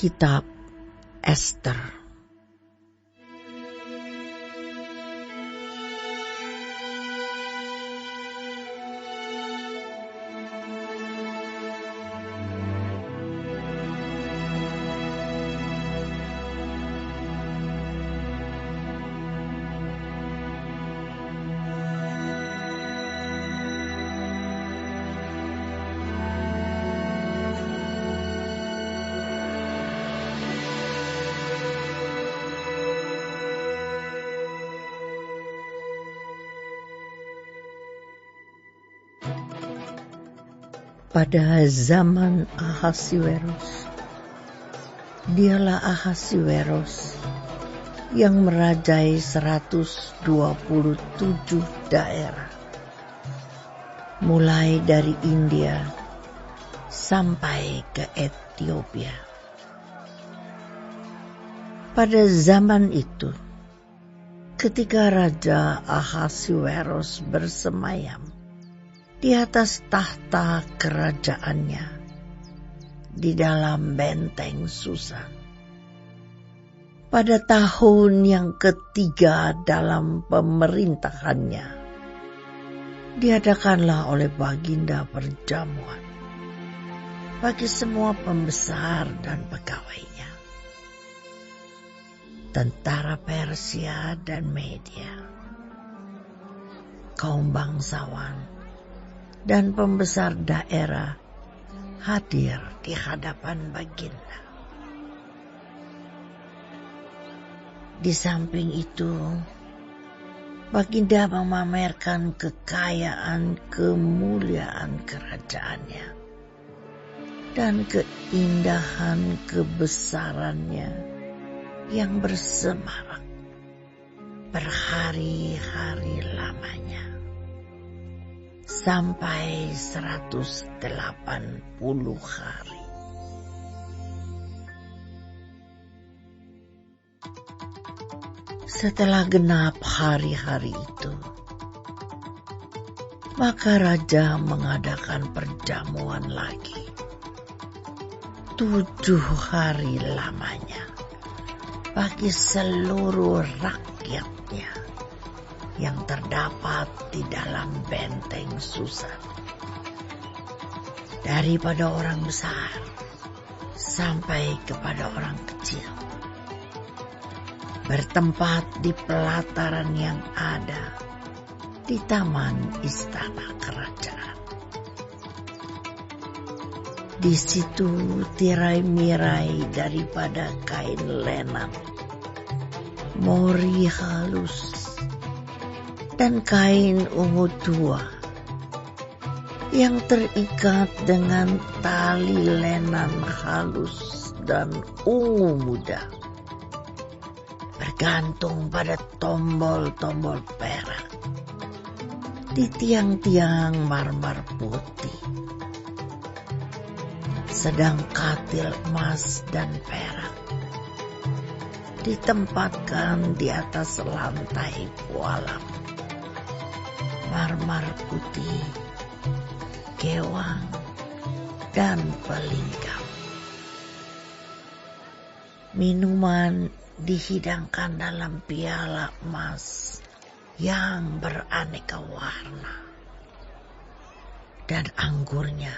Kitab Ester. Pada zaman Ahasiweros, dialah Ahasiweros yang merajai 127 daerah, mulai dari India sampai ke Ethiopia. Pada zaman itu, ketika Raja Ahasiweros bersemayam di atas tahta kerajaannya di dalam benteng Susan, pada tahun yang ketiga dalam pemerintahannya, diadakanlah oleh Baginda perjamuan bagi semua pembesar dan pegawainya, tentara Persia dan Media, kaum bangsawan dan pembesar daerah hadir di hadapan Baginda. Di samping itu, Baginda memamerkan kekayaan kemuliaan kerajaannya dan keindahan kebesarannya yang bersemarak berhari-hari lamanya, sampai 180 hari. Setelah genap hari-hari itu, maka raja mengadakan perjamuan lagi 7 hari lamanya bagi seluruh rakyatnya yang terdapat di dalam benteng Susan, daripada orang besar sampai kepada orang kecil, bertempat di pelataran yang ada di taman istana kerajaan. Di situ tirai-mirai daripada kain lenan, mori halus, dan kain ungu tua yang terikat dengan tali lenan halus dan ungu muda, bergantung pada tombol-tombol perak di tiang-tiang marmer putih, sedang katil emas dan perak ditempatkan di atas lantai pualam marmer putih, gewang, dan pelingkap. Minuman dihidangkan dalam piala emas yang beraneka warna, dan anggurnya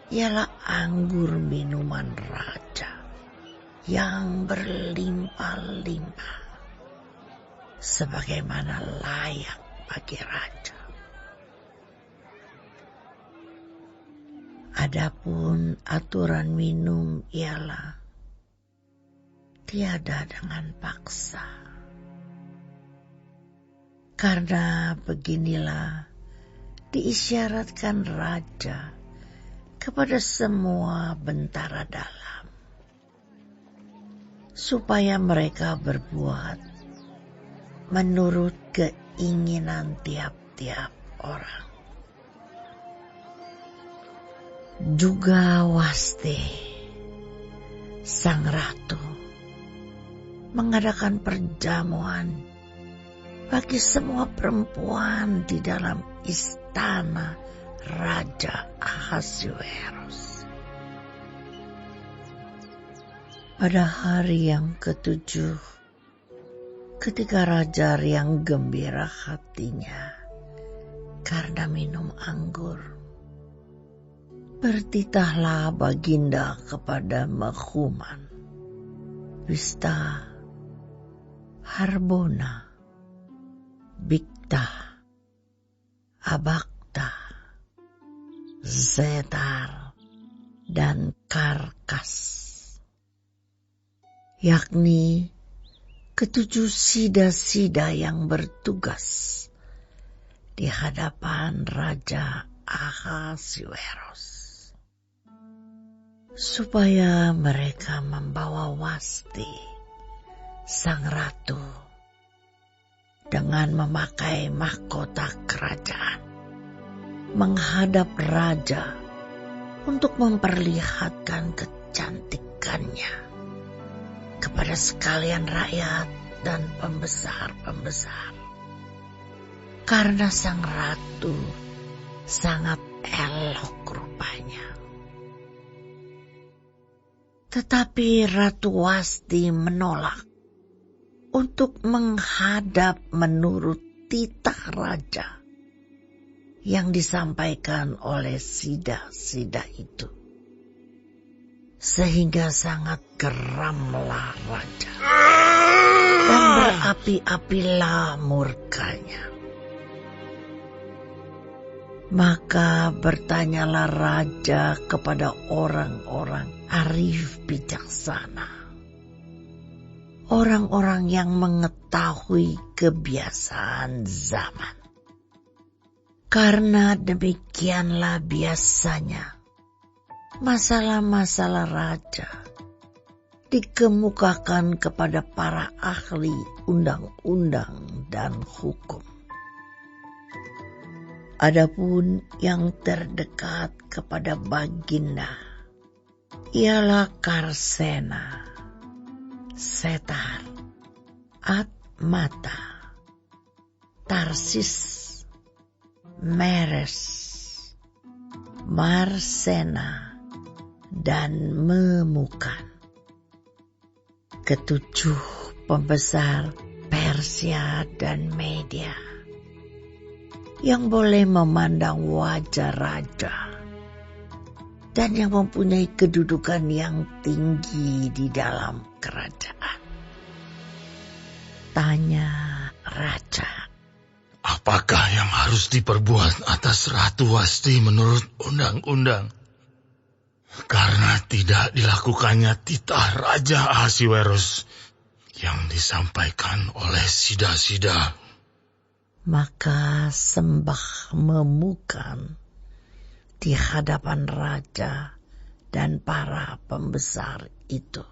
ialah anggur minuman raja yang berlimpah-limpah, sebagaimana layak bagi raja. Adapun aturan minum ialah tiada dengan paksa, karena beginilah diisyaratkan raja kepada semua bentara dalam, supaya mereka berbuat menurut keinginan tiap-tiap orang. Juga Wasti, sang ratu, mengadakan perjamuan bagi semua perempuan di dalam istana Raja Ahasiweros. Pada hari yang ketujuh, ketika raja riang gembira hatinya karena minum anggur, bertitahlah Baginda kepada Mekhuman, Wista, Harbona, Bikta, Abakta, Zetar, dan Karkas, yakni ketujuh sida-sida yang bertugas di hadapan Raja Ahasuerus, supaya mereka membawa Wasti, sang ratu, dengan memakai mahkota kerajaan, menghadap raja untuk memperlihatkan kecantikannya kepada sekalian rakyat dan pembesar-pembesar. Karena sang ratu sangat elok rupanya. Tetapi Ratu Wasti menolak untuk menghadap menurut titah raja yang disampaikan oleh sida-sida itu. Sehingga sangat geramlah raja dan berapi-apilah murkanya. Maka bertanyalah raja kepada orang-orang arif bijaksana, orang-orang yang mengetahui kebiasaan zaman. Karena demikianlah biasanya masalah-masalah raja dikemukakan kepada para ahli undang-undang dan hukum. Adapun yang terdekat kepada Baginda ialah Karsena, Setar, Atmata, Tarsis, Meres, Marsena, dan Memukan. Ketujuh pembesar Persia dan Media yang boleh memandang wajah raja dan yang mempunyai kedudukan yang tinggi di dalam kerajaan. Tanya raja, apakah yang harus diperbuat atas Ratu Wasti menurut undang-undang? Karena tidak dilakukannya titah Raja Ahasuerus yang disampaikan oleh sida-sida. Maka Sembah Memukan di hadapan raja dan para pembesar itu.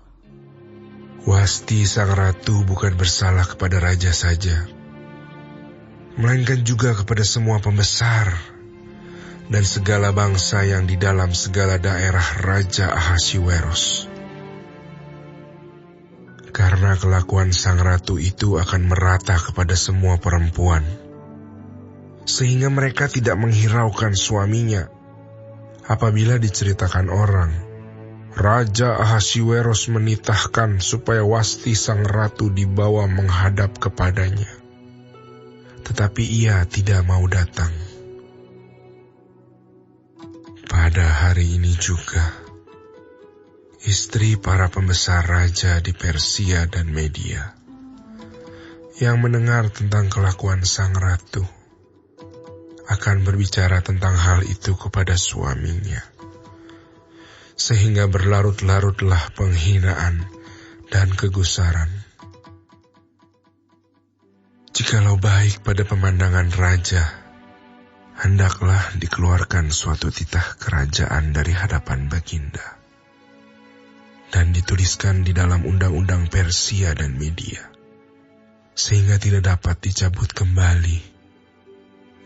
Wasti sang ratu bukan bersalah kepada raja saja, melainkan juga kepada semua pembesar dan segala bangsa yang di dalam segala daerah Raja Ahasuerus. Karena kelakuan sang ratu itu akan merata kepada semua perempuan, sehingga mereka tidak menghiraukan suaminya. Apabila diceritakan orang, Raja Ahasuerus menitahkan supaya Wasti sang ratu dibawa menghadap kepadanya. Tetapi ia tidak mau datang. Pada hari ini juga, istri para pembesar raja di Persia dan Media yang mendengar tentang kelakuan sang ratu akan berbicara tentang hal itu kepada suaminya, sehingga berlarut-larutlah penghinaan dan kegusaran. Jikalau baik pada pemandangan raja, hendaklah dikeluarkan suatu titah kerajaan dari hadapan Baginda dan dituliskan di dalam undang-undang Persia dan Media, sehingga tidak dapat dicabut kembali,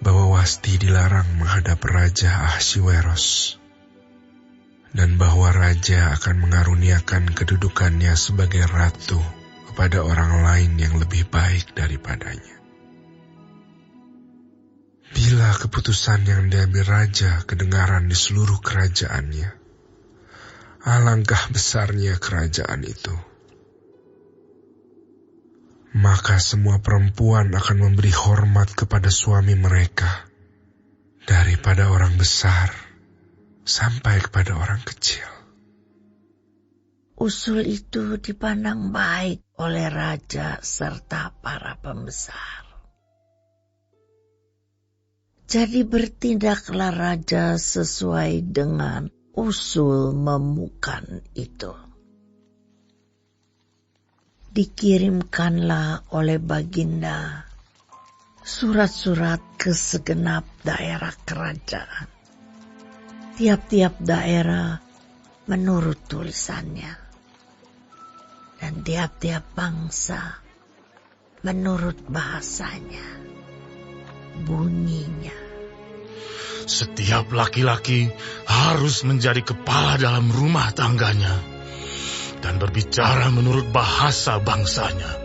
bahwa Wasti dilarang menghadap Raja Ahasuerus, dan bahwa Raja akan mengaruniakan kedudukannya sebagai ratu kepada orang lain yang lebih baik daripadanya. Bila keputusan yang diambil Raja kedengaran di seluruh kerajaannya, Alangkah besarnya kerajaan itu. Maka semua perempuan akan memberi hormat kepada suami mereka, daripada orang besar sampai kepada orang kecil. Usul itu dipandang baik oleh raja serta para pembesar. Jadi bertindaklah raja sesuai dengan usul memukan itu. Dikirimkanlah oleh Baginda surat-surat ke segenap daerah kerajaan. Tiap-tiap daerah menurut tulisannya, dan tiap-tiap bangsa menurut bahasanya, bunyinya. Setiap laki-laki harus menjadi kepala dalam rumah tangganya dan berbicara menurut bahasa bangsanya.